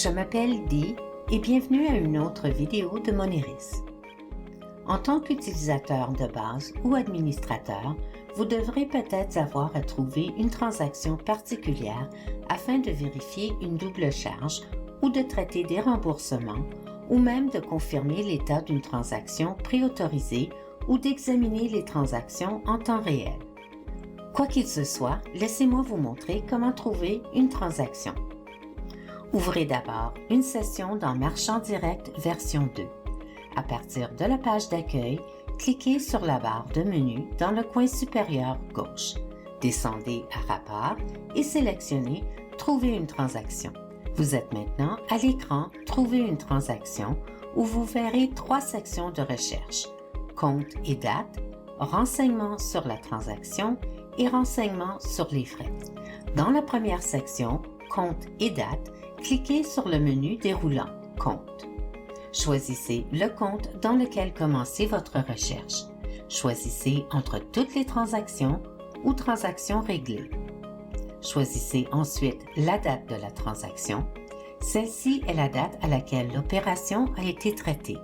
Je m'appelle Dee et bienvenue à une autre vidéo de Moneris. En tant qu'utilisateur de base ou administrateur, vous devrez peut-être avoir à trouver une transaction particulière afin de vérifier une double charge ou de traiter des remboursements ou même de confirmer l'état d'une transaction préautorisée ou d'examiner les transactions en temps réel. Quoi qu'il se soit, laissez-moi vous montrer comment trouver une transaction. Ouvrez d'abord une session dans Marchand Direct version 2. À partir de la page d'accueil, cliquez sur la barre de menu dans le coin supérieur gauche. Descendez à Rapport et sélectionnez Trouver une transaction. Vous êtes maintenant à l'écran Trouver une transaction où vous verrez 3 sections de recherche: Compte et date, Renseignements sur la transaction et Renseignements sur les frais. Dans la première section, Compte et date, cliquez sur le menu déroulant Compte. Choisissez le compte dans lequel commencer votre recherche. Choisissez entre toutes les transactions ou transactions réglées. Choisissez ensuite la date de la transaction. Celle-ci est la date à laquelle l'opération a été traitée,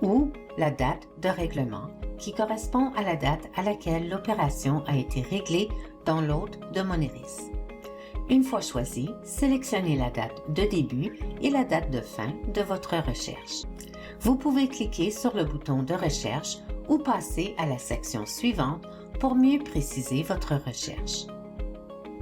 ou la date de règlement, qui correspond à la date à laquelle l'opération a été réglée dans l'hôte de Moneris. Une fois choisi, sélectionnez la date de début et la date de fin de votre recherche. Vous pouvez cliquer sur le bouton de recherche ou passer à la section suivante pour mieux préciser votre recherche.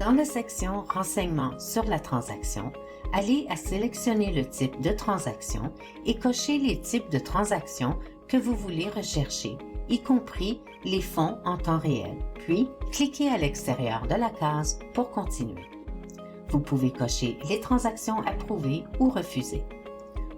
Dans la section Renseignements sur la transaction, allez à sélectionner le type de transaction et cochez les types de transactions que vous voulez rechercher, y compris les fonds en temps réel. Puis, cliquez à l'extérieur de la case pour continuer. Vous pouvez cocher les transactions approuvées ou refusées.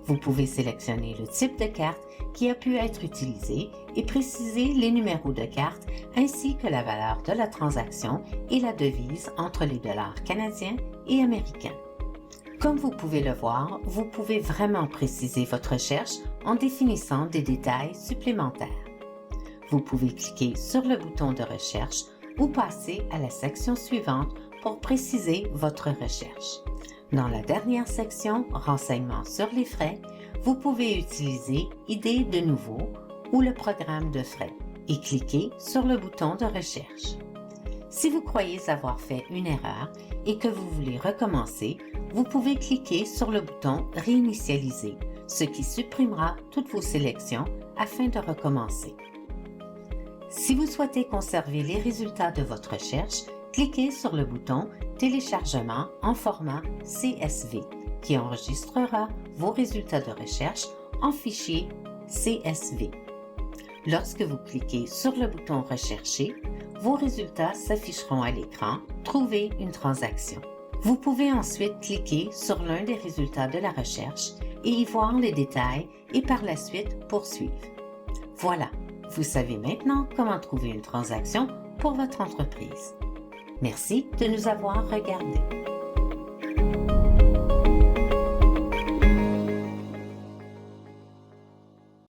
Vous pouvez sélectionner le type de carte qui a pu être utilisé et préciser les numéros de carte ainsi que la valeur de la transaction et la devise entre les dollars canadiens et américains. Comme vous pouvez le voir, vous pouvez vraiment préciser votre recherche en définissant des détails supplémentaires. Vous pouvez cliquer sur le bouton de recherche ou passer à la section suivante pour préciser votre recherche. Dans la dernière section, Renseignements sur les frais, vous pouvez utiliser Idées de nouveau ou le programme de frais et cliquer sur le bouton de recherche. Si vous croyez avoir fait une erreur et que vous voulez recommencer, vous pouvez cliquer sur le bouton Réinitialiser, ce qui supprimera toutes vos sélections afin de recommencer. Si vous souhaitez conserver les résultats de votre recherche, cliquez sur le bouton Téléchargement en format CSV qui enregistrera vos résultats de recherche en fichier CSV. Lorsque vous cliquez sur le bouton Rechercher, vos résultats s'afficheront à l'écran Trouver une transaction. Vous pouvez ensuite cliquer sur l'un des résultats de la recherche et y voir les détails et par la suite poursuivre. Voilà, vous savez maintenant comment trouver une transaction pour votre entreprise. Merci de nous avoir regardés.